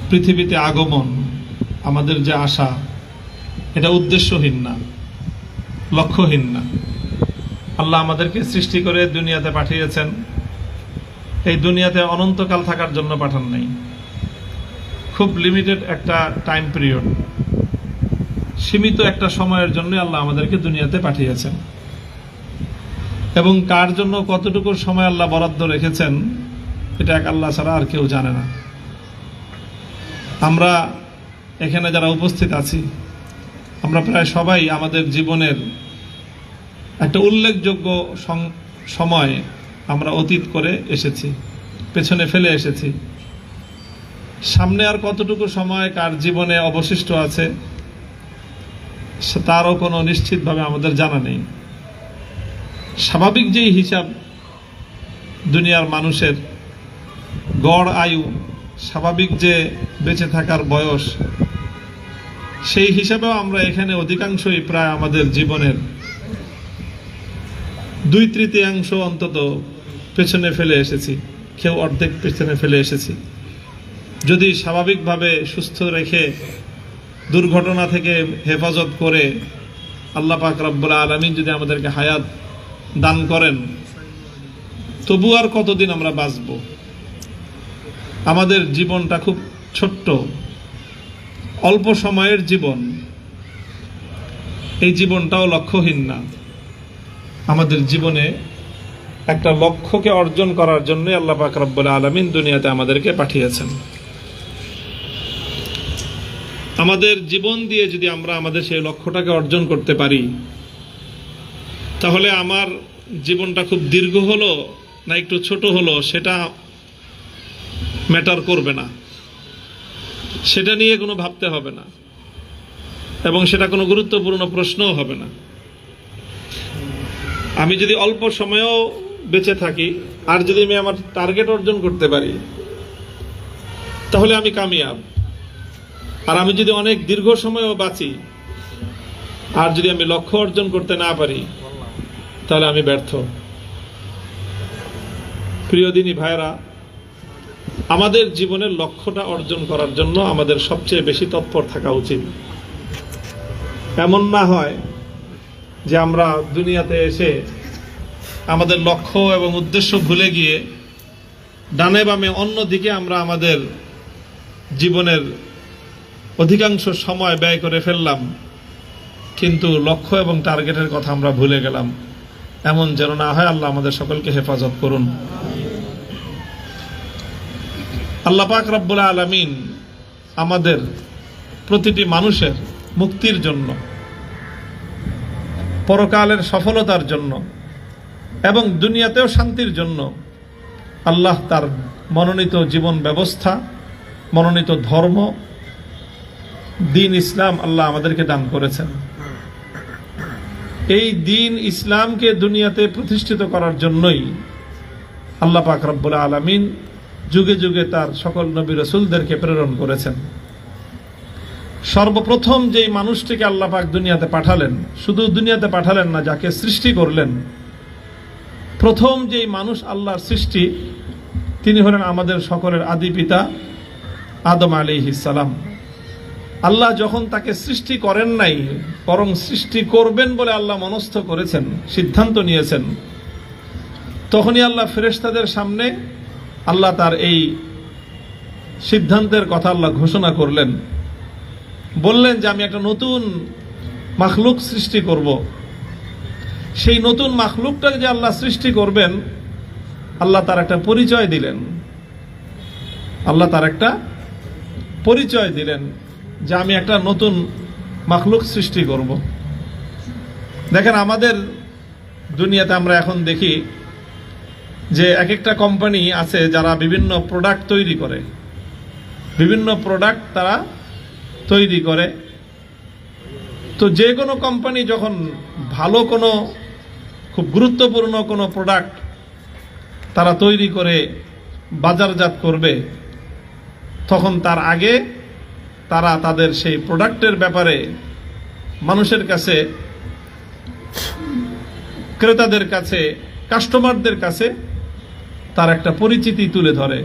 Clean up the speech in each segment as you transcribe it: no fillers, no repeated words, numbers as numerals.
পৃথিবীতে আগমন, আমাদের যে আশা, এটা উদ্দেশ্যহীন না, লক্ষ্যহীন না। আল্লাহ আমাদেরকে সৃষ্টি করে দুনিয়াতে পাঠিয়েছেন। এই দুনিয়াতে অনন্তকাল থাকার জন্য পাঠান নাই, খুব লিমিটেড একটা টাইম পিরিয়ড, সীমিত একটা সময়ের জন্য আল্লাহ আমাদেরকে দুনিয়াতে পাঠিয়েছেন। এবং কার জন্য কতটুকু সময় আল্লাহ বরাদ্দ রেখেছেন, এটা এক আল্লাহ ছাড়া আর কেউ জানে না। আমরা এখানে যারা উপস্থিত আছি, আমরা প্রায় সবাই আমাদের জীবনের একটা উল্লেখযোগ্য সময় আমরা অতীত করে এসেছি, পেছনে ফেলে এসেছি। সামনে আর কতটুকু সময় কার জীবনে অবশিষ্ট আছে তারও কোনো নিশ্চিতভাবে আমাদের জানা নেই। স্বাভাবিক যেই হিসাব দুনিয়ার মানুষের গড় আয়ু, স্বাভাবিক যে বেঁচে থাকার বয়স, সেই হিসাবেও আমরা এখানে অধিকাংশই প্রায় আমাদের জীবনের 2/3 অন্তত পেছনে ফেলে এসেছি, কেউ অর্ধেক পেছনে ফেলে এসেছি। যদি স্বাভাবিকভাবে সুস্থ রেখে দুর্ঘটনা থেকে হেফাজত করে আল্লাহ পাক রব্বুল আলামিন যদি আমাদেরকে হায়াত দান করেন, তবু আর কতদিন আমরা বাঁচব? আমাদের জীবনটা খুব ছোট্ট, অল্প সময়ের জীবন। এই জীবনটাও লক্ষ্যহীন না। আমাদের জীবনে একটা লক্ষ্যকে অর্জন করার জন্য আল্লাহ পাক রব্বুল আলামিন দুনিয়াতে আমাদেরকে পাঠিয়েছেন। আমাদের জীবন দিয়ে যদি আমরা আমাদের সেই লক্ষ্যটাকে অর্জন করতে পারি, তাহলে আমার জীবনটা খুব দীর্ঘ হলো না একটু ছোট হলো সেটা ম্যাটার করবে না, সেটা নিয়ে কোনো ভাবতে হবে না, এবং সেটা কোনো গুরুত্বপূর্ণ প্রশ্নও হবে না। আমি যদি অল্প সময়েও বেঁচে থাকি আর যদি আমি আমার টার্গেট অর্জন করতে পারি, তাহলে আমি কামিয়াব। আর আমি যদি অনেক দীর্ঘ সময়ও বাঁচি আর যদি আমি লক্ষ্য অর্জন করতে না পারি, তাহলে আমি ব্যর্থ। প্রিয় দিনী ভাইরা, আমাদের জীবনের লক্ষ্যটা অর্জন করার জন্য আমাদের সবচেয়ে বেশি তৎপর থাকা উচিত। এমন না হয় যে আমরা দুনিয়াতে এসে আমাদের লক্ষ্য এবং উদ্দেশ্য ভুলে গিয়ে ডানে বামে অন্যদিকে আমরা আমাদের জীবনের অধিকাংশ সময় ব্যয় করে ফেললাম, কিন্তু লক্ষ্য এবং টার্গেটের কথা আমরা ভুলে গেলাম। এমন যেন না হয়। আল্লাহ আমাদের সকলকে হেফাজত করুন। আল্লাহ পাক রব্বুল আলামিন আমাদের প্রতিটি মানুষের মুক্তির জন্য, পরকালের সফলতার জন্য এবং দুনিয়াতেও শান্তির জন্য আল্লাহ তার মনোনীত জীবন ব্যবস্থা, মনোনীত ধর্ম, দিন ইসলাম আল্লাহ আমাদেরকে দান করেছেন। এই দিন ইসলামকে দুনিয়াতে প্রতিষ্ঠিত করার জন্যই আল্লাহ পাক রব্বুল আলামিন যুগে যুগে তার সকল নবী রাসূলদেরকে প্রেরণ করেছেন। সর্বপ্রথম যেই মানুষটিকে আল্লাহ পাক দুনিয়াতে পাঠালেন, শুধু দুনিয়াতে পাঠালেন না, যাকে সৃষ্টি করলেন, প্রথম যেই মানুষ আল্লাহর সৃষ্টি, তিনি হলেন আমাদের সকলের আদি পিতা আদম আলাইহিস সালাম। আল্লাহ যখন তাকে সৃষ্টি করেন নাই, বরং সৃষ্টি করবেন বলে আল্লাহ মনস্থ করেছেন, সিদ্ধান্ত নিয়েছেন, তখনই আল্লাহ ফেরেশতাদের সামনে আল্লাহ তার এই সিদ্ধান্তের কথা আল্লাহ ঘোষণা করলেন। বললেন যে আমি একটা নতুন মাখলুক সৃষ্টি করব। সেই নতুন মাখলুকটাকে যে আল্লাহ সৃষ্টি করবেন, আল্লাহ তার একটা পরিচয় দিলেন। আল্লাহ তার একটা পরিচয় দিলেন যে আমি একটা নতুন মাখলুক সৃষ্টি করব। দেখেন, আমাদের দুনিয়াতে আমরা এখন দেখি যে এক একটা কোম্পানি আছে যারা বিভিন্ন প্রোডাক্ট তৈরি করে, বিভিন্ন প্রোডাক্ট তারা তৈরি করে। তো যে কোনো কোম্পানি যখন ভালো কোনো খুব গুরুত্বপূর্ণ কোনো প্রোডাক্ট তারা তৈরি করে বাজারজাত করবে, তখন তার আগে তারা তাদের সেই প্রোডাক্টের ব্যাপারে মানুষের কাছে, ক্রেতাদের কাছে, কাস্টমারদের কাছে তার একটা পরিচিতি তুলে ধরে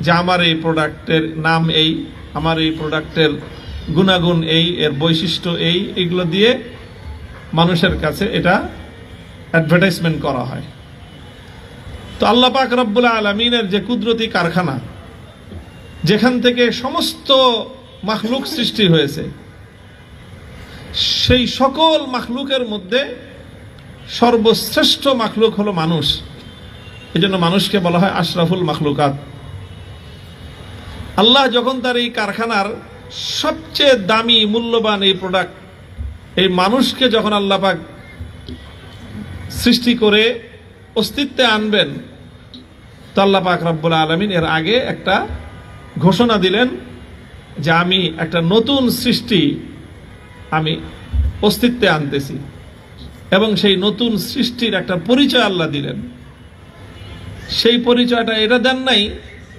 যে আমার এই প্রোডাক্টের নাম এই, আমার এই প্রোডাক্টের গুণাগুণ এই, এর বৈশিষ্ট্য এই, এগুলো দিয়ে মানুষের কাছে এটা অ্যাডভার্টাইজমেন্ট করা হয়। তো আল্লাহ পাক রব্বুল আলামিনের যে কুদরতি কারখানা, যেখান থেকে সমস্ত মাখলুক সৃষ্টি হয়েছে, সেই সকল মাখলুকের মধ্যে সর্বশ্রেষ্ঠ মাখলুক হলো মানুষ। এই জন্য মানুষকে বলা হয় আশরাফুল মাখলুকাত। আল্লাহ যখন তার এই কারখানার সবচেয়ে দামি মূল্যবান এই প্রোডাক্ট, এই মানুষকে যখন আল্লাহ পাক সৃষ্টি করে অস্তিত্বে আনবেন, তো আল্লাহ পাক রব্বুল আলামিন এর আগে একটা ঘোষণা দিলেন যে আমি একটা নতুন সৃষ্টি আমি অস্তিত্বে আনতেছি, এবং সেই নতুন সৃষ্টির একটা পরিচয় আল্লাহ দিলেন। সেই পরিচয়টা এটা দেন নাই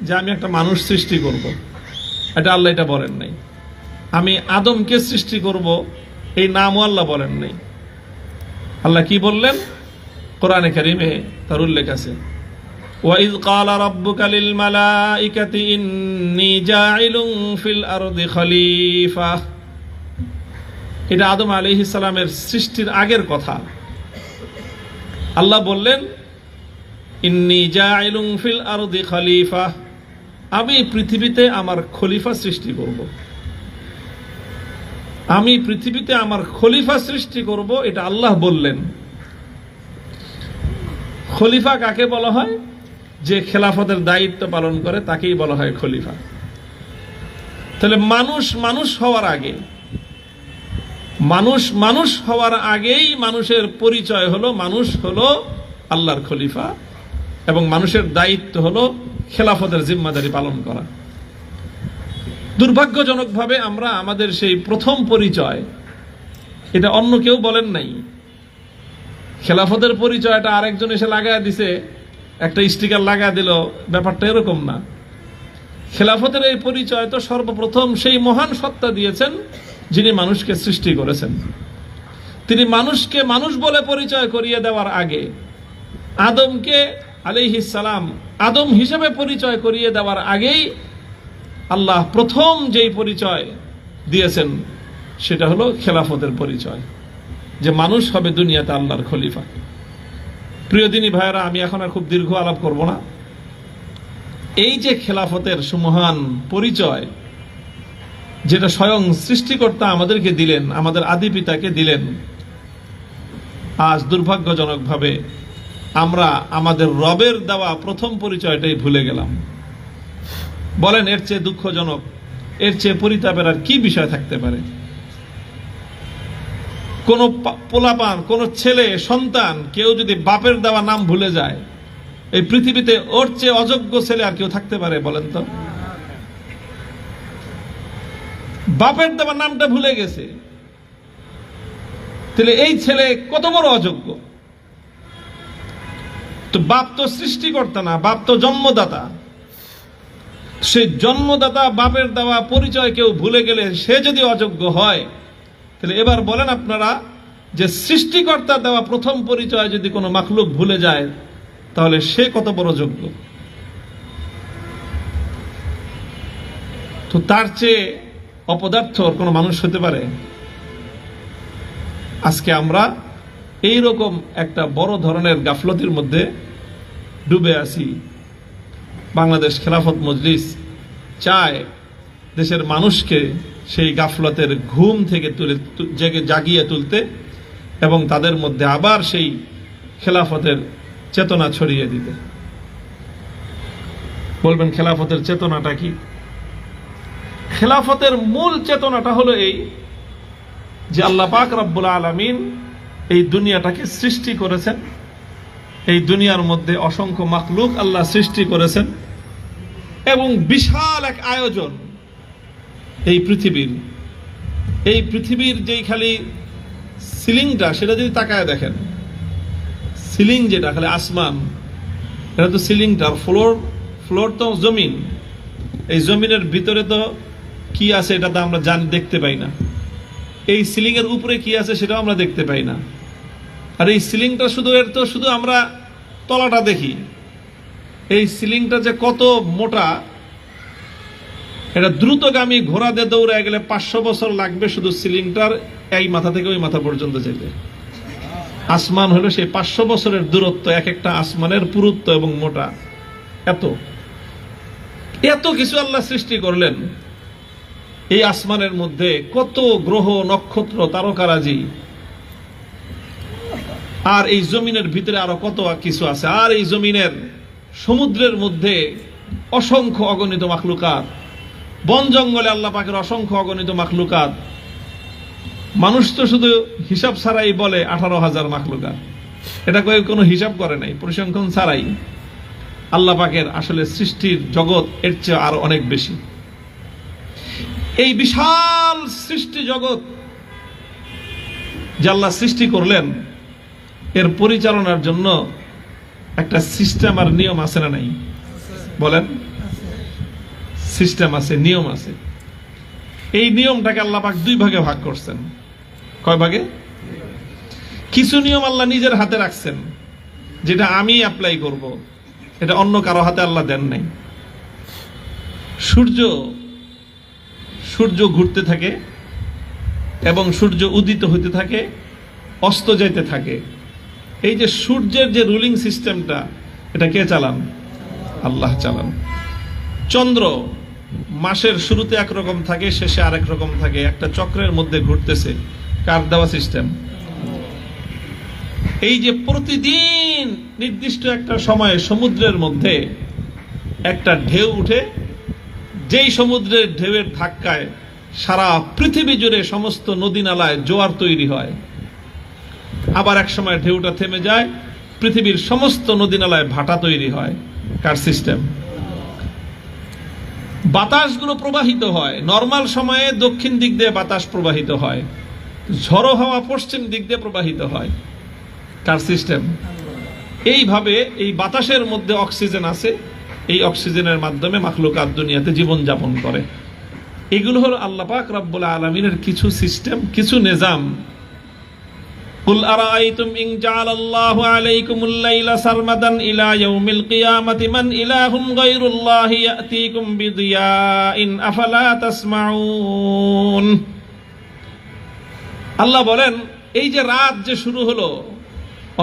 যে আমি একটা মানুষ সৃষ্টি করব, এটা আল্লাহ এটা বলেন নাই। আমি আদমকে সৃষ্টি করব, এই নামও আল্লাহ বলেন নাই। আল্লাহ কি বললেন? কোরআনে কারিমে তার উল্লেখ আছে, ওয়াইয ক্বালা রাব্বুকা লিল মালাইকাতি ইন্নী জাইলুন ফিল আরদি খলিফা। এটা আদম আলাইহিস সালামের সৃষ্টির আগের কথা। আল্লাহ বললেন ইন্নী জাইলুন ফিল আরদি খলিফা, আমি পৃথিবীতে আমার খলিফা সৃষ্টি করব। আমি পৃথিবীতে আমার খলিফা সৃষ্টি করব, এটা আল্লাহ বললেন। খলিফা কাকে বলা হয়? যে খেলাফতের দায়িত্ব পালন করে তাকেই বলা হয় খলিফা। তাহলে মানুষ হওয়ার আগে, মানুষ হওয়ার আগেই মানুষের পরিচয় হলো মানুষ হলো আল্লাহর খলিফা, এবং মানুষের দায়িত্ব হলো খেলাফতের জিম্মাদারি পালন করা। দুর্ভাগ্যজনকভাবে আমরা আমাদের সেই প্রথম পরিচয়, এটা অন্য কেউ বলেন নাই। খেলাফতের পরিচয়টা আরেকজন এসে লাগায় দিছে, একটা স্টিকার লাগায় দিল, ব্যাপারটা এরকম না। খেলাফতের এই পরিচয় তো সর্বপ্রথম সেই মহান সত্তা দিয়েছেন যিনি মানুষকে সৃষ্টি করেছেন। তিনি মানুষকে মানুষ বলে পরিচয় করিয়ে দেওয়ার আগে আদমকে আলাইহিস সালাম আদম হিসেবে পরিচয় করিয়ে দেওয়ার আগেই আল্লাহ প্রথম যেই পরিচয় দিয়েছেন সেটা হলো খেলাফতের পরিচয়, যে মানুষ হবে দুনিয়াতে আল্লাহর খলিফা। প্রিয় দিনী ভাইয়েরা, আমি এখন আর খুব দীর্ঘ আলাপ করব না। এই যে খেলাফতের সুমহান পরিচয়, যেটা স্বয়ং সৃষ্টিকর্তা আমাদেরকে দিলেন, আমাদের আদি পিতাকে দিলেন, আজ দুর্ভাগ্যজনকভাবে আমরা আমাদের রবের দেওয়া প্রথম পরিচয়টাই ভুলে গেলাম। বলেন, এর চেয়ে দুঃখজনক, এর চেয়ে পরিতাপের আর কি বিষয় থাকতে পারে? কোন পোলাপান, কোন ছেলে সন্তান কেউ যদি বাপের দেওয়া নাম ভুলে যায়, এই পৃথিবীতে ওর চেয়ে অযোগ্য ছেলে আর কেউ থাকতে পারে? বলেন তো। বাপের দেওয়া নামটা ভুলে গেছে, তাহলে এই ছেলে কত বড় অযোগ্য। তো বাপ তো সৃষ্টিকর্তা না, বাপ তো জন্মদাতা। সেই জন্মদাতা বাপের দেওয়া পরিচয় কেউ ভুলে গেলে সে যদি অযোগ্য হয়, তাহলে এবার বলেন আপনারা, যে সৃষ্টিকর্তা দেওয়া প্রথম পরিচয় যদি কোনো মাখলুক ভুলে যায়, তাহলে সে কত বড় যোগ্য। তো তার চেয়ে অপদার্থ কোনো মানুষ হতে পারে? আজকে আমরা এইরকম একটা বড় ধরনের গাফলতির মধ্যে ডুবে আছি। বাংলাদেশ খেলাফত মজলিস চায় দেশের মানুষকে সেই গাফলতের ঘুম থেকে জাগিয়ে তুলতে, এবং তাদের মধ্যে আবার সেই খেলাফতের চেতনা ছড়িয়ে দিতে। বলবেন, খেলাফতের চেতনাটা কি? খেলাফতের মূল চেতনাটা হলো এই, যে আল্লাহ পাক রব্বুল আলামিন এই দুনিয়াটাকে সৃষ্টি করেছেন। এই দুনিয়ার মধ্যে অসংখ্য মাখলুক আল্লাহ সৃষ্টি করেছেন, এবং বিশাল এক আয়োজন। এই পৃথিবীর যেই খালি সিলিংটা, সেটা যদি তাকায় দেখেন, সিলিং যেটা খালি আসমান, এটা তো সিলিংটা। ফ্লোর তো জমিন। এই জমিনের ভিতরে তো কি আছে এটা তো আমরা দেখতে পাই না। এই সিলিং এর উপরে কি আছে সেটাও আমরা দেখতে পাই না। আর এই সিলিংটা শুধু আমরা তলাটা দেখি। এই সিলিংটা যে কত মোটা এটা দ্রুতগামী ঘোড়া দিয়ে দৌড়ে গেলে 500 বছর লাগবে শুধু সিলিংটার এই মাথা থেকে ওই মাথা পর্যন্ত যেতে। আসমান হলো সেই 500 বছরের দূরত্ব, এক একটা আসমানের পুরুত্ব এবং মোটা। এত এত কিছু আল্লাহ সৃষ্টি করলেন। এই আসমানের মধ্যে কত গ্রহ, নক্ষত্র, তারকারাজি, আর এই জমিনের ভিতরে আরো কত কিছু আছে। আর এই জমিনের সমুদ্রের মধ্যে অসংখ্য অগণিত মাখলুকাত, বন জঙ্গলে আল্লাহ পাকের অসংখ্য অগণিত মাখলুকাত। মানুষ তো শুধু হিসাব ছাড়াই বলে 18,000 মাখলুকাত। এটা কোনো হিসাব করে নাই, পরিসংখ্যান ছাড়াই। আল্লাহ পাকের আসলে সৃষ্টির জগৎ এর চেয়ে আরো অনেক বেশি। এই বিশাল সৃষ্টি জগৎ যে আল্লাহ সৃষ্টি করলেন, এর পরিচালনার জন্য একটা সিস্টেম আর নিয়ম আছে না নাই? বলেন। সিস্টেম আছে, নিয়ম আছে। এই নিয়মটাকে আল্লাহ পাক 2 ভাগে ভাগ করছেন। কয় ভাগে? কিছু নিয়ম আল্লাহ নিজের হাতে রাখছেন, যেটা আমি অ্যাপ্লাই করব, এটা অন্য কারো হাতে আল্লাহ দেন নাই। সূর্য ঘুরতে থাকে এবং সূর্য উদিত হতে থাকে, অস্ত যাইতে থাকে। এই যে সূর্যের যে রুলিং সিস্টেমটা, এটা কে চালান? আল্লাহ চালান। চন্দ্র মাসের শুরুতে একরকম থাকে, শেষে আরেক রকম থাকে, একটা চক্রের মধ্যে ঘুরতেছে। কার দেওয়া সিস্টেম? এই যে প্রতিদিন নির্দিষ্ট একটা সময়ে সমুদ্রের মধ্যে একটা ঢেউ উঠে, যেই সমুদ্রের ঢেউয়ের ধাক্কায় সারা পৃথিবী জুড়ে সমস্ত নদী নালায় জোয়ার তৈরি হয়। আবার এক সময় ঢেউটা থেমে যায়, পৃথিবীর সমস্ত নদী নালায় ভাটা তৈরি হয়। কার সিস্টেম? বাতাসগুলো প্রবাহিত হয়। নরমাল সময়ে দক্ষিণ দিক দিয়ে বাতাস প্রবাহিত হয়, ঝড়ো হাওয়া পশ্চিম দিক দিয়ে প্রবাহিত হয়। কার সিস্টেম? এইভাবে এই বাতাসের মধ্যে অক্সিজেন আছে, এই অক্সিজেনের মাধ্যমে মাখলুকাত দুনিয়াতে জীবন যাপন করে। এগুলো হলো আল্লাহ পাক রব্বুল আলামিনের কিছু সিস্টেম, কিছু নিজাম। কুল আরাআইতুম ইন জাআলাল্লাহু আলাইকুমুল লাইলা সারমাদান ইলা ইয়াউমিল কিয়ামাতি মান ইলাহুন গায়রুল্লাহি ইয়াতিকুম বিদিয়াইন আফালা তাসমাউন। আল্লাহ বলেন, এই যে রাত যে শুরু হলো,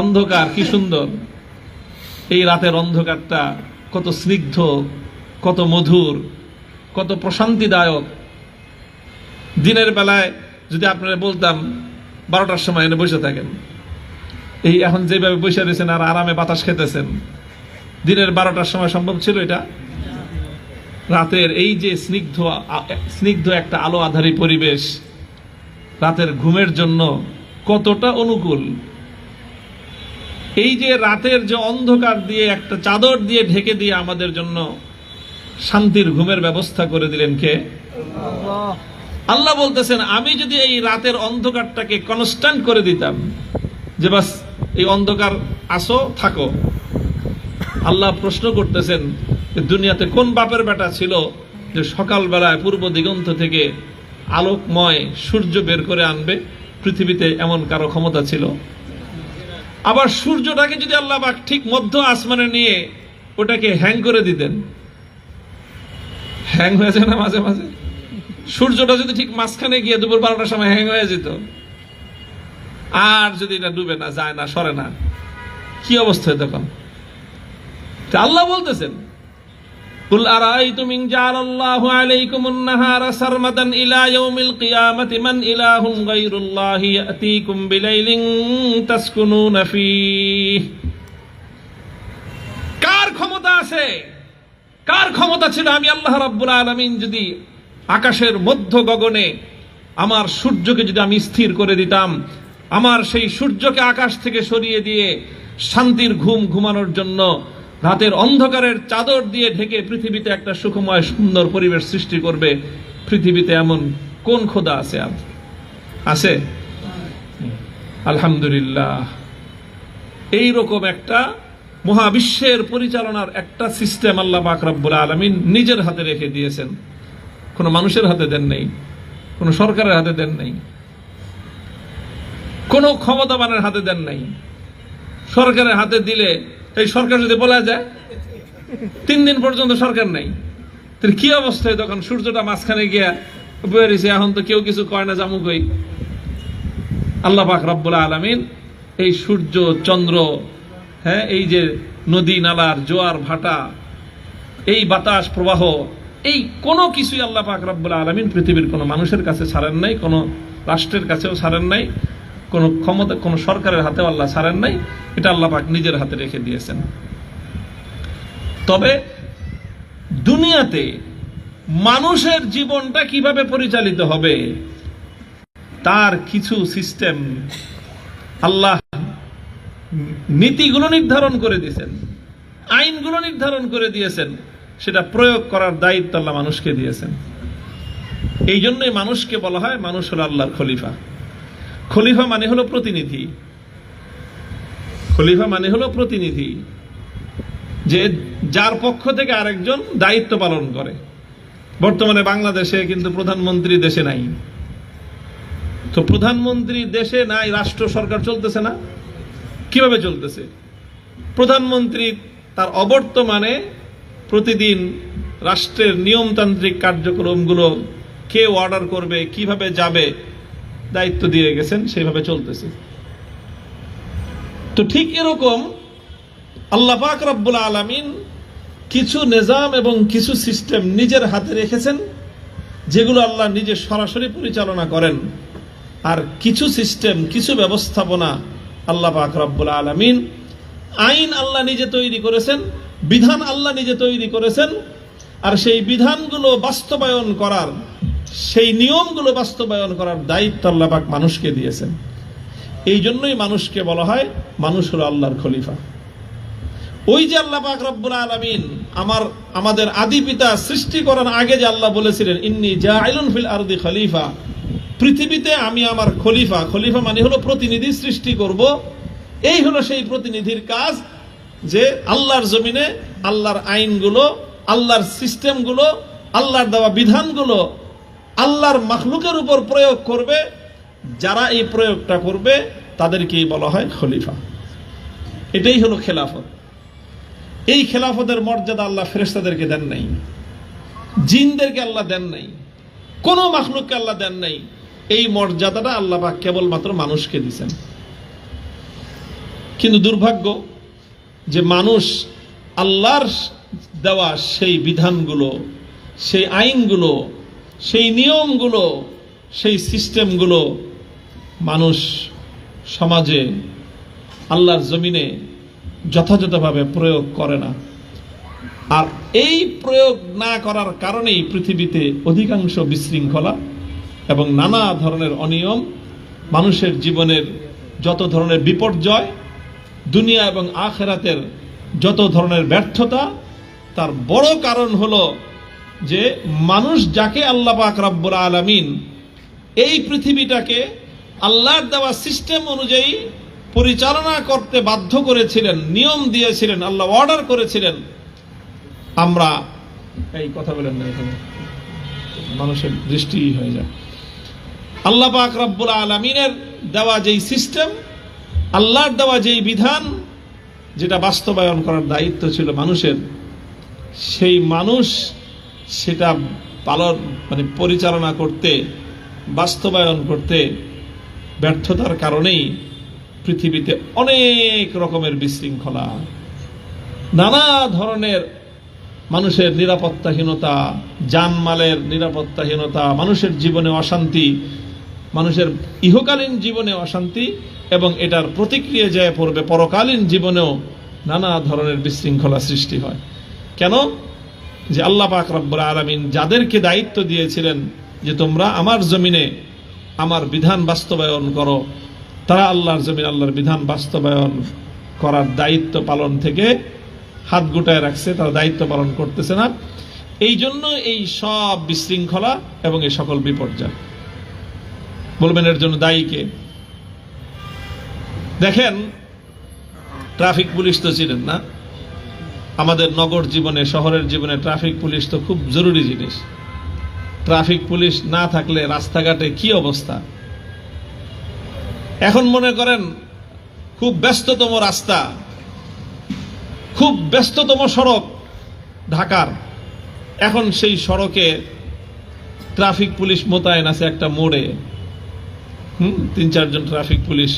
অন্ধকার কি সুন্দর। এই রাতের অন্ধকারটা কত স্নিগ্ধ, কত মধুর, কত প্রশান্তিদায়ক। দিনের বেলায় যদি আপনারা বলতাম 12টার সময় এনে বসে থাকেন, এই এখন যেভাবে বসে রয়েছেন আর আরামে বাতাস খেতেছেন, দিনের 12টার সময় সম্ভব ছিল এটা? রাতের এই যে স্নিগ্ধ একটা আলো আধারী পরিবেশ রাতের ঘুমের জন্য কতটা অনুকূল। এই যে রাতের যে অন্ধকার দিয়ে একটা চাদর দিয়ে ঢেকে দিয়ে আমাদের জন্য শান্তির ঘুমের ব্যবস্থা করে দিলেন কে? আল্লাহ বলতেছেন, আমি যদি এই রাতের অন্ধকারটাকে কনস্ট্যান্ট করে দিতাম, যে বাস এই অন্ধকার আসো থাকো। আল্লাহ প্রশ্ন করতেছেন, দুনিয়াতে কোন বাপের বেটা ছিল যে সকালবেলায় পূর্ব দিগন্ত থেকে আলোকময় সূর্য বের করে আনবে? পৃথিবীতে এমন কারো ক্ষমতা ছিল? আবার সূর্যটাকে যদি আল্লাহ পাক ঠিক মধ্য আসমানে নিয়ে ওটাকে হ্যাং করে দিতেন, হ্যাং হয়ে যায় না মাঝে মাঝে? সূর্যটা যদি ঠিক মাঝখানে গিয়ে দুপুর 12টার সময় হ্যাং হয়ে যেত, আর যদি এটা ডুবে না, যায় না, সরে না, কি অবস্থা তখন? আল্লাহ বলতেছেন, কুল আরাআইতুম ইন জাআলাল্লাহু আলাইকুমুন নাহারা সারমাদান ইলা ইয়াউমিল কিয়ামাতি মান ইলাহুন গায়রুল্লাহি ইয়াতিকুম বিলাইলিন তাসকুনুনা ফীহ। কার ক্ষমতা আছে, কার ক্ষমতা ছিল আমি আল্লাহ রাব্বুল আলামিন যদি আকাশের মধ্য গগনে আমার সূর্যকে যদি আমি স্থির করে দিতাম, আমার সেই সূর্যকে আকাশ থেকে সরিয়ে দিয়ে শান্তির ঘুম ঘুমানোর জন্য রাতের অন্ধকারের চাদর দিয়ে ঢেকে পৃথিবীতে একটা সুখময় সুন্দর পরিবেশ সৃষ্টি করবে, পৃথিবীতে এমন কোন খোদা আছে? আছে? আলহামদুলিল্লাহ। এইরকম একটা মহাবিশ্বের পরিচালনার একটা সিস্টেম আল্লাহ পাক রব্বুল আলামিন নিজের হাতে রেখে দিয়েছেন। কোনো মানুষের হাতে দেন নাই, কোনো সরকারের হাতে দেন নাই, কোনো ক্ষমতাবানের হাতে দেন নাই। সরকারের হাতে দিলে, এই সরকার যদি বলা যায় 3 দিন পর্যন্ত সরকার নাই, তাহলে কি অবস্থায় তখন সূর্যটা মাঝখানে গিয়া বেরিয়েছে, এখন তো কেউ কিছু কয় না, জামু কই। আল্লাহ পাক রব্বুল আলামিন এই সূর্য চন্দ্র, হ্যাঁ, এই যে নদী নালার জোয়ার ভাটা, এই বাতাস প্রবাহ, এই কোনো কিছুই আল্লাহ পাক রব্বুল আলামিন পৃথিবীর কোনো মানুষের কাছে ছাড়েন নাই, কোনো রাষ্ট্রের কাছেও ছাড়েন নাই, কোনো ক্ষমতা, কোনো সরকারের হাতেও আল্লাহ ছাড়েন নাই। এটা আল্লাহ পাক নিজের হাতে রেখে দিয়েছেন। তবে দুনিয়াতে মানুষের জীবনটা কিভাবে পরিচালিত হবে তার কিছু সিস্টেম আল্লাহ নীতিগুলো নির্ধারণ করে দিয়েছেন, আইনগুলো নির্ধারণ করে দিয়েছেন, সেটা প্রয়োগ করার দায়িত্ব আল্লাহ মানুষকে দিয়েছেন। এই জন্যই মানুষকে বলা হয় মানুষ হলো আল্লাহর খলিফা। খলিফা মানে হলো প্রতিনিধি। খলিফা মানে হলো প্রতিনিধি, যে যার পক্ষ থেকে আরেকজন দায়িত্ব পালন করে। বর্তমানে বাংলাদেশে কিন্তু প্রধানমন্ত্রী দেশে নাই, তো প্রধানমন্ত্রী দেশে নাই, রাষ্ট্র সরকার চলতেছে না। কিভাবে চলতেছে? প্রধানমন্ত্রী তার অবর্তমানে প্রতিদিন রাষ্ট্রের নিয়মতান্ত্রিক কার্যক্রমগুলো কে অর্ডার করবে, কিভাবে যাবে, দায়িত্ব দিয়ে গেছেন, সেইভাবে চলতেছে। তো ঠিক এরকম আল্লাহ পাক রব্বুল আলামিন কিছু নিজাম এবং কিছু সিস্টেম নিজের হাতে রেখেছেন, যেগুলো আল্লাহ নিজে সরাসরি পরিচালনা করেন। আর কিছু সিস্টেম, কিছু ব্যবস্থাপনা আল্লাহ পাক রব্বুল আলামিন, আইন আল্লাহ নিজে তৈরি করেছেন, বিধান আল্লাহ নিজে তৈরি করেছেন। আর সেই বিধানগুলো বাস্তবায়ন করার, সেই নিয়মগুলো বাস্তবায়ন করার দায়িত্ব আল্লাহ পাক মানুষকে দিয়েছেন। এই জন্যই মানুষকে বলা হয় মানুষ হলো আল্লাহর খলিফা। ওই যে আল্লাহ পাক রব্বুল আলামিন আমাদের আদি পিতা সৃষ্টি করার আগে যে আল্লাহ বলেছিলেন, ইন্নী জাইলুন ফিল আরদি খলিফা, পৃথিবীতে আমি আমার খলিফা, খলিফা মানে হলো প্রতিনিধি সৃষ্টি করব। এই হলো সেই প্রতিনিধির কাজ, যে আল্লাহর জমিনে আল্লাহর আইনগুলো, আল্লাহর সিস্টেমগুলো, আল্লাহর দেওয়া বিধানগুলো আল্লাহর মাখলুকের উপর প্রয়োগ করবে। যারা এই প্রয়োগটা করবে তাদেরকেই বলা হয় খলিফা। এটাই হলো খেলাফত। এই খেলাফতের মর্যাদা আল্লাহ ফেরেশতাদেরকে দেন নাই, জিনদেরকে আল্লাহ দেন নাই, কোন মাখলুককে আল্লাহ দেন নাই। এই মর্যাদাটা আল্লাহ পাক কেবলমাত্র মানুষকে দিয়েছেন। কিন্তু দুর্ভাগ্য যে মানুষ আল্লাহর দেওয়া সেই বিধানগুলো, সেই আইনগুলো, সেই নিয়মগুলো, সেই সিস্টেমগুলো মানুষ সমাজে, আল্লাহর জমিনে যথাযথভাবে প্রয়োগ করে না। আর এই প্রয়োগ না করার কারণেই পৃথিবীতে অধিকাংশ বিশৃঙ্খলা এবং নানা ধরনের অনিয়ম, মানুষের জীবনের যত ধরনের বিপর্যয়, দুনিয়া এবং আখিরাতের যত ধরনের ব্যর্থতা, তার বড় কারণ হলো যে মানুষ যাকে আল্লাহ পাক রব্বুল আলামিন এই পৃথিবীটাকে আল্লাহর দেওয়া সিস্টেম অনুযায়ী পরিচালনা করতে বাধ্য করেছিলেন, নিয়ম দিয়েছিলেন, আল্লাহ অর্ডার করেছিলেন। আমরা এই কথা বলেন না, এখানে মানুষের দৃষ্টি হয়ে যায়। আল্লাহ পাক রব্বুল আলামিনের দেওয়া যেই সিস্টেম, আল্লাহর দেওয়া যেই বিধান, যেটা বাস্তবায়ন করার দায়িত্ব ছিল মানুষের, সেই মানুষ সেটা পালন মানে পরিচালনা করতে, বাস্তবায়ন করতে ব্যর্থতার কারণেই পৃথিবীতে অনেক রকমের বিশৃঙ্খলা, নানা ধরনের মানুষের নিরাপত্তাহীনতা, জানমালের নিরাপত্তাহীনতা, মানুষের জীবনে অশান্তি, মানুষের ইহকালীন জীবনে অশান্তি, এবং এটার প্রতিক্রিয়া যায় পড়বে পরকালীন জীবনেও নানা ধরনের বিশৃঙ্খলা সৃষ্টি হয়। কেন? যে আল্লাহ পাক রব্বুল আলামিন যাদেরকে দায়িত্ব দিয়েছিলেন যে তোমরা আমার জমিনে আমার বিধান বাস্তবায়ন করো, তারা আল্লাহর জমিনে আল্লাহর বিধান বাস্তবায়ন করার দায়িত্ব পালন থেকে হাত গুটায় রাখছে, তারা দায়িত্ব পালন করতেছে না। এই জন্য এই সব বিশৃঙ্খলা এবং এই সকল বিপর্যয়। বলবেন এর জন্য দায়ী কে? দেখেন, ট্রাফিক পুলিশ তো ছিলেন না আমাদের নগর জীবনে, শহরের জীবনে ট্রাফিক পুলিশ তো খুব জরুরি জিনিস। ট্রাফিক পুলিশ না থাকলে রাস্তাঘাটে কি অবস্থা। এখন মনে করেন খুব ব্যস্ততম রাস্তা, খুব ব্যস্ততম সড়ক ঢাকার, এখন সেই সড়কে ট্রাফিক পুলিশ মোতায়েন আছে একটা মোড়ে, 3-4 জন ট্রাফিক পুলিশ।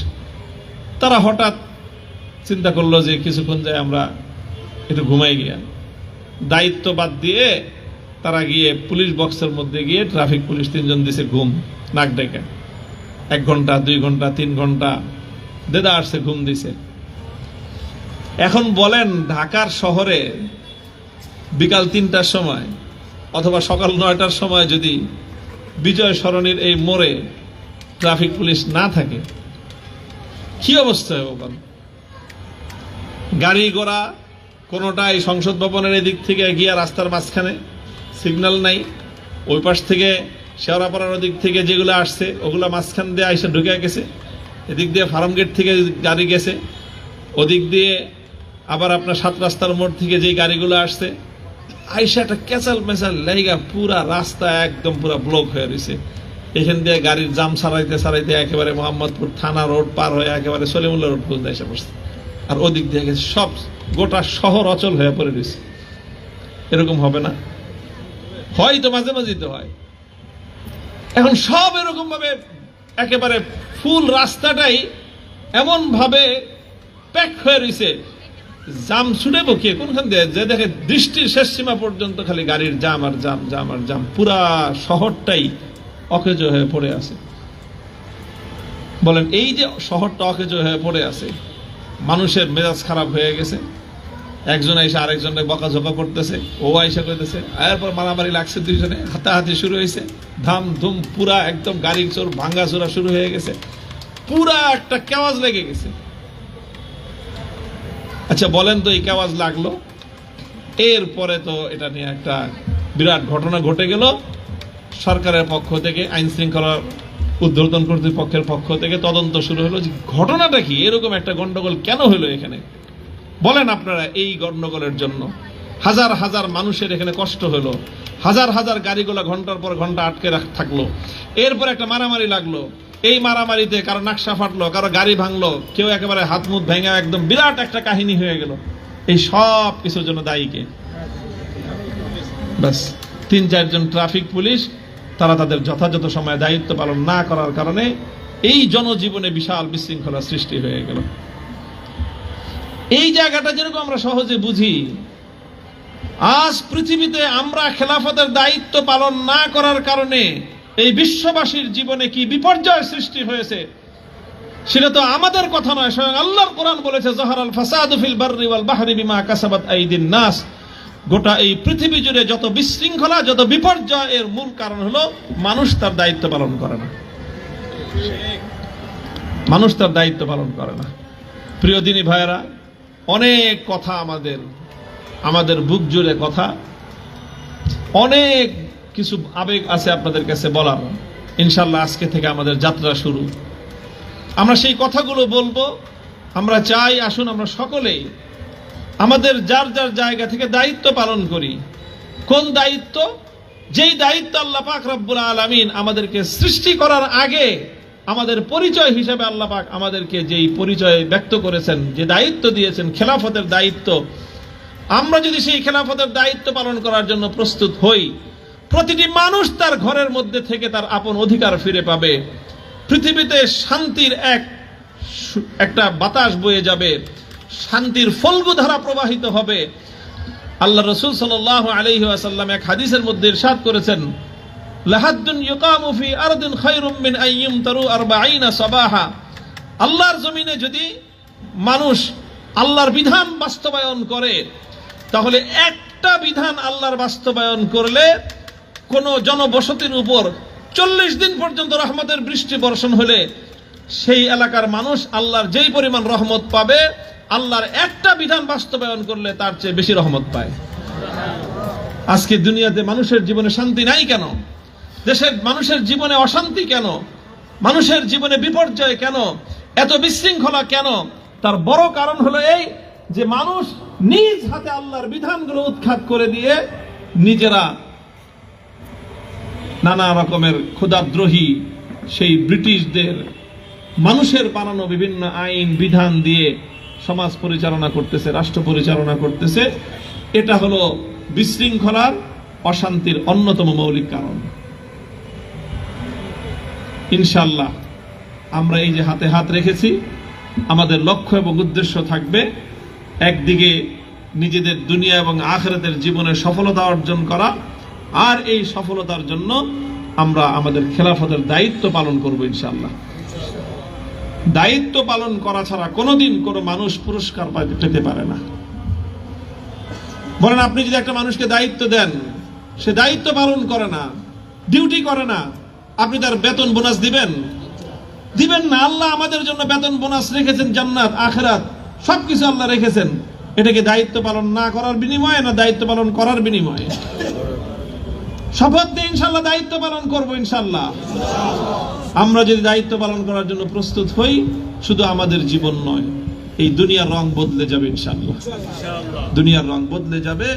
তারা হঠাৎ চিন্তা করলো যে কিছুক্ষণ যায় আমরা একটু ঘুমাই গিয়া, দায়িত্ব বাদ দিয়ে তারা গিয়ে পুলিশ বক্সের মধ্যে গিয়ে ট্রাফিক পুলিশ 3 জন দিছে ঘুম নাক ডেকে। 1 ঘন্টা 2 ঘন্টা 3 ঘন্টা দেদা আসছে ঘুম দিছে। এখন বলেন ঢাকার শহরে বিকাল 3টার সময় অথবা সকাল 9টার সময় যদি বিজয় সরণির এই মোড়ে ট্রাফিক পুলিশ না থাকে কি অবস্থা হবে? গাড়ি ঘোড়া কোনোটাই সংসদ ভবনের এদিক থেকে গিয়া রাস্তার মাঝখানে সিগন্যাল নাই, ওই পাশ থেকে শেওড়াপাড়ার ওদিক থেকে যেগুলো আসছে ওগুলো মাঝখান দিয়ে আইসা ঢুকে গেছে, এদিক দিয়ে ফার্ম গেট থেকে গাড়ি গেছে, ওদিক দিয়ে আবার আপনার 7 রাস্তার মোড় থেকে যে গাড়িগুলো আসছে আইসা একটা ক্যাচাল মেচাল লেগা পুরা রাস্তা একদম পুরা ব্লক হয়ে রয়েছে। এখান দিয়ে গাড়ির জাম সারাইতে সারাইতে একেবারে মোহাম্মদপুর থানা রোড পার হয়ে একেবারে সলিমুল্লাহ রোড পর্যন্ত এসে পড়ছে। আর ওদিক দিয়ে গেছে সব গোটা শহর অচল হয়ে পড়ে রয়েছে। এরকম হবে না? হয়তো মাঝে মাঝে তো হয়। এখন সব এরকম ভাবে একেবারে ফুল রাস্তাটাই এমন ভাবে প্যাক হয়ে রয়েছে, জাম ছুটে বকিয়ে কোনখান দিয়ে যে দেখে দৃষ্টির শেষ সীমা পর্যন্ত খালি গাড়ির জাম আর জাম, জাম আর জাম। পুরা শহরটাই অকেজো হয়ে পড়ে আছে। বলেন এই যে শহরটা অকেজো হয়ে পড়ে আছে, মানুষের মেজাজ খারাপ হয়ে গেছে, একজন এসে আরেকজনকে বকাঝকা করতেছে, ও আইসা করতেছে, এরপর মারামারি লাগছে, 2 জনে হাতাহাতি শুরু হয়েছে, ধাম ধুম পুরা একদম গাড়ির চোর ভাঙ্গা চোরা শুরু হয়ে গেছে, পুরা একটা কেওয়াজ লেগে গেছে। আচ্ছা বলেন তো এই কেওয়াজ লাগলো, এরপরে তো এটা নিয়ে একটা বিরাট ঘটনা ঘটে গেল। সরকারের পক্ষ থেকে, আইন শৃঙ্খলা উদ্বোধন কর্তৃপক্ষের পক্ষ থেকে তদন্ত শুরু হলো যে ঘটনাটা কি, এরকম একটা গন্ডগোল কেন হলো এখানে। বলেন আপনারা এই গন্ডগোলের জন্য হাজার হাজার মানুষের এখানে কষ্ট হলো, হাজার হাজার গাড়িগুলো ঘন্টার পর ঘন্টা আটকে থাকলো, এরপর একটা মারামারি লাগলো, এই মারামারিতে কারো নাকশা ফাটলো, কারো গাড়ি ভাঙলো, কেউ একেবারে হাত মুখ ভেঙে একদম বিরাট একটা কাহিনী হয়ে গেল। এই সব কিছুর জন্য দায়ী কে? বাস 3-4 জন ট্রাফিক পুলিশ, তারা তাদের যথাযথ সময়ে দায়িত্ব পালন না করার কারণে এই জনজীবনে বিশাল বিশৃঙ্খলা সৃষ্টি হয়ে গেল। এই জায়গাটা যেরকম আমরা সহজে বুঝি, আজ পৃথিবীতে আমরা খেলাফতের দায়িত্ব পালন না করার কারণে এই বিশ্ববাসীর জীবনে কি বিপর্যয় সৃষ্টি হয়েছে সেটা তো আমাদের কথা নয়, স্বয়ং আল্লাহর কোরআন বলেছে যাহারাল ফাসাদু ফিল বাররি ওয়াল বাহরি বিমা কাসাবাত আইদিন নাস। গোটা এই পৃথিবী জুড়ে যত বিশৃঙ্খলা, যত বিপর্যয়, এর মূল কারণ হলো মানুষ তার দায়িত্ব পালন করে না। মানুষ তার দায়িত্ব পালন করে না। প্রিয় দিনী ভাইয়েরা, অনেক কথা আমাদের বুক জুড়ে কথা, অনেক কিছু আবেগ আছে আপনাদের কাছে বলার। ইনশাআল্লাহ আজকে থেকে আমাদের যাত্রা শুরু। আমরা সেই কথাগুলো বলবো। আমরা চাই আসুন আমরা সকলেই আমাদের যার যার জায়গা থেকে দায়িত্ব পালন করি। কোন দায়িত্ব? যেই দায়িত্ব আল্লাহ পাক রব্বুল আলামিন আমাদেরকে সৃষ্টি করার আগে আমাদের পরিচয় হিসেবে আল্লাহ পাক আমাদেরকে যেই পরিচয় ব্যক্ত করেছেন, যে দায়িত্ব দিয়েছেন, খেলাফতের দায়িত্ব, আমরা যদি সেই খেলাফতের দায়িত্ব পালন করার জন্য প্রস্তুত হই, প্রতিটি মানুষ তার ঘরের মধ্যে থেকে তার আপন অধিকার ফিরে পাবে। পৃথিবীতে শান্তির একটা বাতাস বয়ে যাবে, শান্তির ফল্গুধারা প্রবাহিত হবে। আল্লাহ রাসূল সাল্লাল্লাহু আলাইহি ওয়াসাল্লাম এক হাদিসের মধ্যে ইরশাদ করেছেন, লাহাদ্দুন ইউকামু ফি আরদিন খায়রুম মিন আইয়ুম তারু 40 সাবাহা। আল্লাহর জমিনে যদি মানুষ আল্লাহর বিধান বাস্তবায়ন করে, তাহলে একটা বিধান আল্লাহর বাস্তবায়ন করলে কোন জনবসতির উপর 40 দিন পর্যন্ত রহমতের বৃষ্টি বর্ষণ হলে সেই এলাকার মানুষ আল্লাহর যেই পরিমাণ রহমত পাবে, আল্লাহর একটা বিধান বাস্তবায়ন করলে তার চেয়ে বেশি রহমত পায়। আজকে দুনিয়াতে মানুষের জীবনে শান্তি নাই কেন? দেশের মানুষের জীবনে অশান্তি কেন? মানুষের জীবনে বিপর্যয় কেন? এত বিশৃঙ্খলা কেন? তার বড় কারণ হলো এই যে মানুষ নিজ হাতে আল্লাহর বিধানগুলো উৎখাত করে দিয়ে নিজেরা নানা রকমের ক্ষুধাদ্রোহী সেই ব্রিটিশদের মানুষের বানানো বিভিন্ন আইন বিধান দিয়ে সমাজ পরিচালনা করতেছে, রাষ্ট্র পরিচালনা করতেছে। এটা হলো বিশৃঙ্খলার অশান্তির অন্যতম মৌলিক কারণ। ইনশাআল্লাহ আমরা এই যে হাতে হাত রেখেছি, আমাদের লক্ষ্য এবং উদ্দেশ্য থাকবে একদিকে নিজেদের দুনিয়া এবং আখিরাতের জীবনে সফলতা অর্জন করা, আর এই সফলতার জন্য আমরা আমাদের খেলাফতের দায়িত্ব পালন করব ইনশাআল্লাহ। দায়িত্ব পালন করা ছাড়া কোনোদিন কোনো মানুষ পুরস্কার পেতে পারে না। বলেন, আপনি যদি একটা মানুষকে দায়িত্ব দেন, সে দায়িত্ব পালন করে না, ডিউটি করে না, আপনি তার বেতন বোনাস দিবেন? দিবেন না। আল্লাহ আমাদের জন্য বেতন বোনাস রেখেছেন, জান্নাত আখিরাত সবকিছু আল্লাহ রেখেছেন। এটাকে দায়িত্ব পালন না করার বিনিময়ে না দায়িত্ব পালন করার বিনিময়ে? শপথ দিয়ে ইনশাআল্লাহ দায়িত্ব পালন করব ইনশাআল্লাহ। আমরা যদি দায়িত্ব পালন করার জন্য প্রস্তুত হই, শুধু আমাদের জীবন নয়, এই দুনিয়ার রং বদলে যাবে ইনশাআল্লাহ। দুনিয়ার রং বদলে যাবে,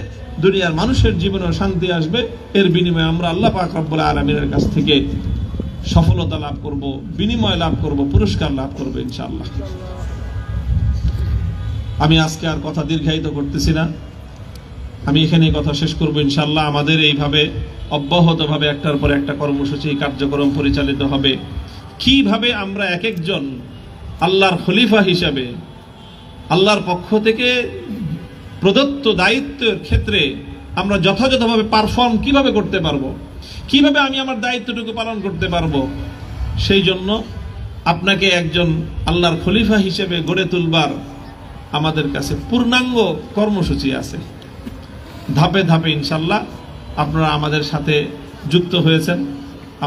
দুনিয়ার মানুষের জীবনে শান্তি আসবে। এর বিনিময়ে আমরা আল্লাহ পাক রব্বুল আলামিনের কাছ থেকে সফলতা লাভ করব, বিনিময় লাভ করব, পুরস্কার লাভ করব ইনশাআল্লাহ। আমি আজকে আর কথা দীর্ঘায়িত করতেছি না, আমি এখানে কথা শেষ করব ইনশাআল্লাহ। আমাদের এইভাবে অব্যাহতভাবে একটার পর একটা কর্মসূচি কার্যক্রম পরিচালিত হবে। কিভাবে আমরা এক একজন আল্লাহর খলিফা হিসাবে আল্লাহর পক্ষ থেকে প্রদত্ত দায়িত্বের ক্ষেত্রে আমরা যথাযথভাবে পারফর্ম কিভাবে করতে পারবো, কিভাবে আমি আমার দায়িত্বটুকু পালন করতে পারবো, সেই জন্য আপনাকে একজন আল্লাহর খলিফা হিসেবে গড়ে তুলবার আমাদের কাছে পূর্ণাঙ্গ কর্মসূচি আছে। ধাপে ধাপে ইনশাআল্লাহ আপনারা আমাদের সাথে যুক্ত হয়েছেন।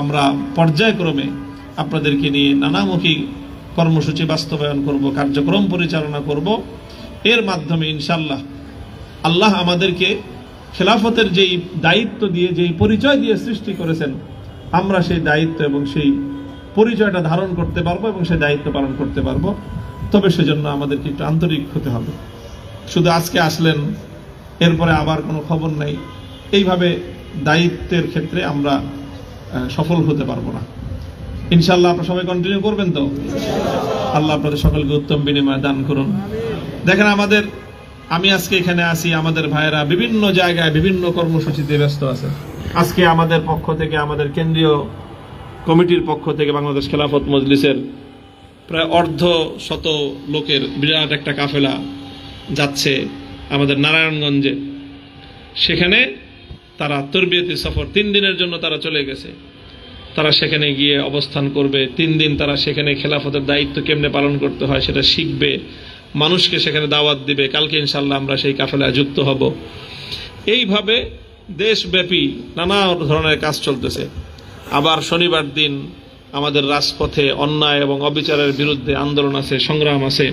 আমরা পর্যায়ক্রমে আপনাদেরকে নিয়ে নানামুখী কর্মসূচি বাস্তবায়ন করব, কার্যক্রম পরিচালনা করব। এর মাধ্যমে ইনশাআল্লাহ আল্লাহ আমাদেরকে খেলাফতের যেই দায়িত্ব দিয়ে, যেই পরিচয় দিয়ে সৃষ্টি করেছেন, আমরা সেই দায়িত্ব এবং সেই পরিচয়টা ধারণ করতে পারবো এবং সেই দায়িত্ব পালন করতে পারবো। তবে সেজন্য আমাদেরকে একটু আন্তরিক হতে হবে। শুধু আজকে আসলেন, এরপরে আবার কোনো খবর নাই, এইভাবে দায়িত্বের ক্ষেত্রে আমরা সফল হতে পারবো না। ইনশাআল্লাহ আপনারা সবাই কন্টিনিউ করবেন তো? আল্লাহ আপনাদের সকলকে উত্তম বিনিময় দান করুন। দেখেন, আমি আজকে এখানে আসি, আমাদের ভাইয়েরা বিভিন্ন জায়গায় বিভিন্ন কর্মসূচিতে ব্যস্ত আছে। আজকে আমাদের পক্ষ থেকে, আমাদের কেন্দ্রীয় কমিটির পক্ষ থেকে বাংলাদেশ খেলাফত মজলিসের প্রায় অর্ধশত লোকের বিরাট একটা কাফেলা যাচ্ছে আমাদের নারায়ণগঞ্জে। সেখানে তারা তরবিয়তি সফর 3 দিনের জন্য তারা চলে গেছে। তারা সেখানে গিয়ে অবস্থান করবে 3 দিন। তারা সেখানে খেলাফতের দায়িত্ব কেমনে পালন করতে হয় সেটা শিখবে, মানুষকে সেখানে দাওয়াত দিবে। কালকে ইনশাআল্লাহ আমরা সেই কাফেলায় যুক্ত হব। এইভাবে দেশব্যাপী নানা ধরনের কাজ চলতেছে। আবার শনিবার দিন আমাদের রাজপথে অন্যায় এবং অবিচারের বিরুদ্ধে আন্দোলন আছে, সংগ্রাম আছে।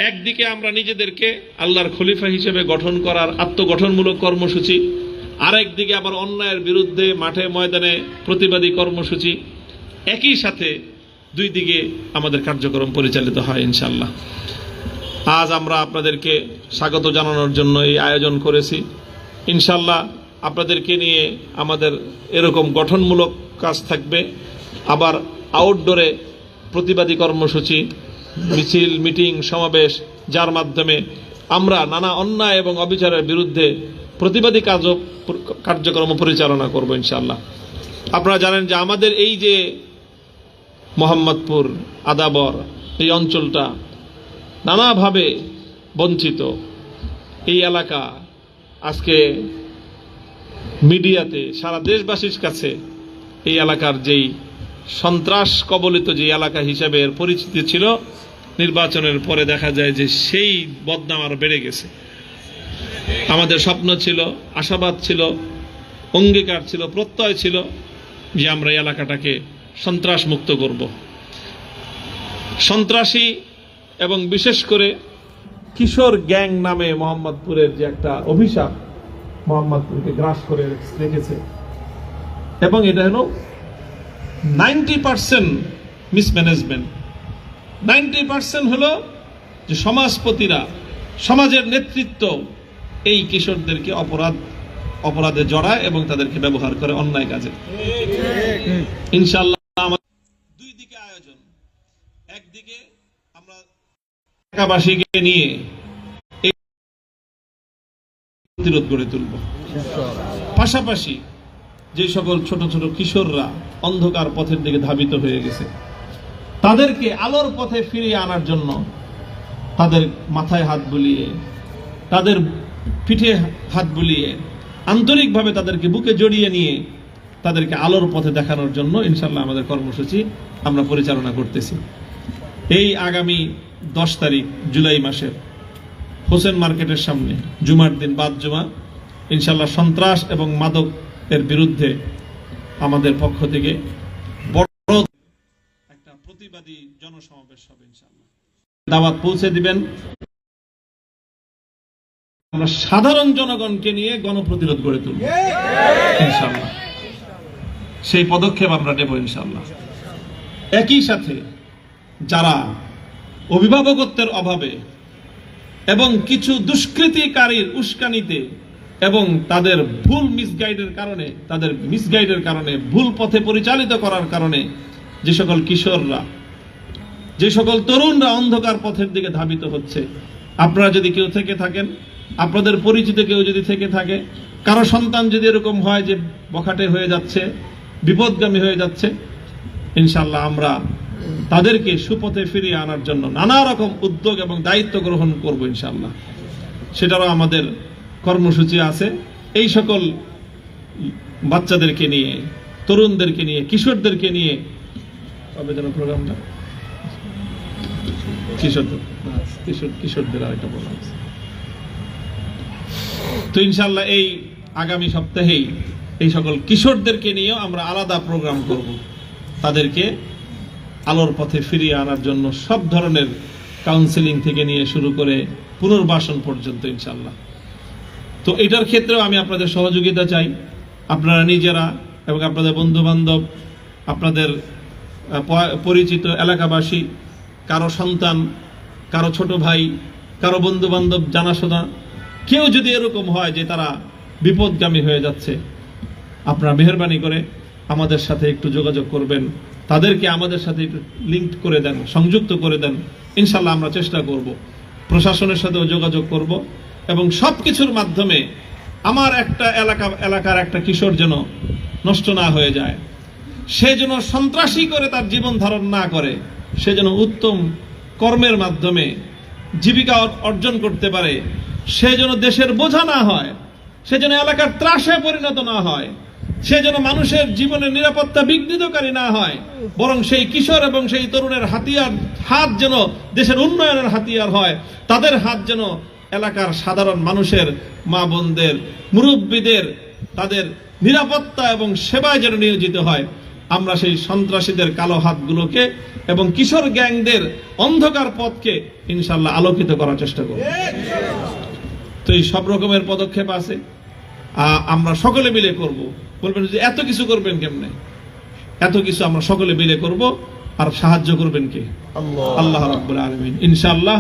একদিকে আমরা নিজেদেরকে আল্লাহর খলিফা হিসেবে গঠন করার আত্মগঠনমূলক কর্মসূচি, আরেকদিকে আবার অন্যায়ের বিরুদ্ধে মাঠে ময়দানে প্রতিবাদী কর্মসূচি, একই সাথে 2 দিকে আমাদের কার্যক্রম পরিচালিত হয় ইনশাআল্লাহ। আজ আমরা আপনাদেরকে স্বাগত জানানোর জন্য এই আয়োজন করেছি। ইনশাআল্লাহ আপনাদেরকে নিয়ে আমাদের এরকম গঠনমূলক কাজ থাকবে। আবার আউটডোরে প্রতিবাদী কর্মসূচি, মিছিল, মিটিং, সমাবেশ, যার মাধ্যমে আমরা নানা অন্যায় এবং অবিচারের বিরুদ্ধে প্রতিবাদী কার্যক্রম পরিচালনা করব ইনশাআল্লাহ। আপনারা জানেন যে আমাদের এই যে মোহাম্মদপুর, আদাবর, এই অঞ্চলটা নানাভাবে বঞ্চিত। এই এলাকা আজকে মিডিয়াতে সারা দেশবাসীর কাছে এই এলাকার যেই সন্ত্রাস কবলিত যে এলাকা হিসাবে এর পরিচিতি ছিল, নির্বাচনের পরে দেখা যায় যে সেই বদনাম আরো বেড়ে গেছে। আমাদের স্বপ্ন ছিল, আশাবাদ ছিল, অঙ্গীকার ছিল, প্রত্যয় ছিল যে আমরা এই এলাকাটাকে সন্ত্রাস মুক্ত করব। সন্ত্রাসী এবং বিশেষ করে কিশোর গ্যাং নামে মোহাম্মদপুরের যে একটা অভিশাপ মোহাম্মদপুরকে গ্রাস করে রেখেছে, এবং এটা হলো 90% মিসম্যানেজমেন্ট। 90% হলো যে সমাজপতিরা, সমাজের নেতৃত্ব এই কিশোরদেরকে অপরাধে জড়ায় এবং তাদেরকে ব্যবহার করে অন্যায় কাজে। ইনশাআল্লাহ আমাদের 2 দিকে আয়োজন। একদিকে আমরা এলাকাবাসীকে নিয়ে এই প্রতিরোধ গড়ে তুলব, পাশাপাশি যে সকল ছোট ছোট কিশোররা অন্ধকার পথের দিকে ধাবিত হয়ে গেছে, তাদেরকে আলোর পথে ফিরিয়ে আনার জন্য তাদের মাথায় হাত বুলিয়ে, তাদের পিঠে হাত বুলিয়ে, আন্তরিকভাবে তাদেরকে বুকে জড়িয়ে নিয়ে তাদেরকে আলোর পথে দেখানোর জন্য ইনশাল্লাহ আমাদের কর্মসূচি আমরা পরিচালনা করতেছি। এই আগামী 10 তারিখ জুলাই মাসের হোসেন মার্কেটের সামনে জুমার দিন, বাদ জুমা, ইনশাল্লাহ সন্ত্রাস এবং মাদকের বিরুদ্ধে আমাদের পক্ষ থেকে বড় একটা প্রতিবাদী জনসমাবেশ হবে ইনশাল্লাহ। দাওয়াত পৌঁছে দিবেন। আমরা সাধারণ জনগণকে নিয়ে গণপ্রতিরোধ গড়ে তুলব ইনশাল্লাহ। সেই পদক্ষেপ আমরা নেব ইনশাল্লাহ। একই সাথে যারা অভিভাবকত্বের অভাবে এবং কিছু দুষ্কৃতিকারীর উস্কানিতে এবং তাদের ভুল মিসগাইডের কারণে ভুল পথে পরিচালিত করার কারণে যে সকল কিশোররা, যে সকল তরুণরা অন্ধকার পথের দিকে ধাবিত হচ্ছে, আপনারা যদি কেউ থেকে থাকেন, আপনাদের পরিচিত কেউ যদি থেকে থাকে, কারো সন্তান যদি এরকম হয় যে বখাটে হয়ে যাচ্ছে, বিপদগামী হয়ে যাচ্ছে, ইনশাল্লাহ আমরা তাদেরকে সুপথে ফিরিয়ে আনার জন্য নানা রকম উদ্যোগ এবং দায়িত্ব গ্রহণ করব ইনশাল্লাহ। সেটারও আমাদের কর্মসূচি আছে। এই সকল বাচ্চাদেরকে নিয়ে, তরুণদেরকে নিয়ে, কিশোরদেরকে নিয়ে কবে যেন প্রোগ্রামটা, কিশোরদের আরেকটা প্রোগ্রাম আছে। তো ইনশাল্লাহ এই আগামী সপ্তাহেই এই সকল কিশোরদেরকে নিয়েও আমরা আলাদা প্রোগ্রাম করব, তাদেরকে আলোর পথে ফিরিয়ে আনার জন্য সব ধরনের কাউন্সেলিং থেকে নিয়ে শুরু করে পুনর্বাসন পর্যন্ত ইনশাল্লাহ। তো এটার ক্ষেত্রেও আমি আপনাদের সহযোগিতা চাই। আপনারা নিজেরা এবং আপনাদের বন্ধু বান্ধব, আপনাদের পরিচিত এলাকাবাসী, কারো সন্তান, কারো ছোট ভাই, কারো বন্ধু বান্ধব, জানাশোনা কেউ যদি এরকম হয় যে তারা বিপদগামী হয়ে যাচ্ছে, আপনারা মেহেরবানি করে আমাদের সাথে একটু যোগাযোগ করবেন, তাদেরকে আমাদের সাথে একটু লিঙ্ক করে দেন, সংযুক্ত করে দেন। ইনশাল্লাহ আমরা চেষ্টা করব, প্রশাসনের সাথেও যোগাযোগ করব এবং সবকিছুর মাধ্যমে আমার একটা এলাকার একটা কিশোর যেন নষ্ট না হয়ে যায়, সে যেন সন্ত্রাসী করে তার জীবন ধারণ না করে, সে যেন উত্তম কর্মের মাধ্যমে জীবিকা অর্জন করতে পারে, সে যেন দেশের বোঝা না হয়, সে যেন এলাকার ত্রাসে পরিণত না হয়, সে যেন মানুষের জীবনের নিরাপত্তা বিঘ্নিতকারী না হয়, বরং সেই কিশোর এবং সেই তরুণের হাত যেন দেশের উন্নয়নের হাতিয়ার হয়, তাদের হাত যেন এলাকার সাধারণ মানুষের, মা বোনদের, মুরব্বীদের, তাদের নিরাপত্তা এবং সেবায় যেন নিয়োজিত হয়। আমরা সেই সন্ত্রাসীদের কালো হাতগুলোকে এবং কিশোর গ্যাংদের অন্ধকার পথকে ইনশাল্লাহ আলোকিত করার চেষ্টা করব। তো এই সব রকমের পদক্ষেপ আছে, আমরা সকলে মিলে করব। বলবেন যে এত কিছু করবেন কেমনে? এত কিছু আমরা সকলে মিলে করব। আর সাহায্য করবেন কে? আল্লাহ রাব্বুল আলামিন। ইনশাআল্লাহ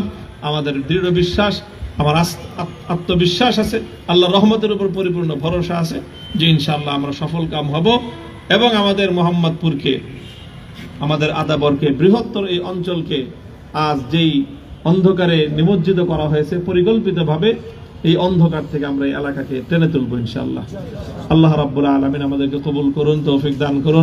আমাদের দৃঢ় বিশ্বাস, আমার আত্মবিশ্বাস আছে, আল্লাহর রহমতের উপর পরিপূর্ণ ভরসা আছে যে ইনশাআল্লাহ আমরা সফল কাম হব এবং আমাদের মোহাম্মদপুরকে, আমাদের আদাবরকে, বৃহত্তর এই অঞ্চলকে আজ যেই অন্ধকারে নিমজ্জিত করা হয়েছে, পরিকল্পিতভাবে এই অন্ধকার থেকে আমরা এই এলাকাকে টেনে তুলবো ইনশাআল্লাহ। আল্লাহ রাব্বুল আলামিন আমাদেরকে কবুল করুন, তৌফিক দান করুন।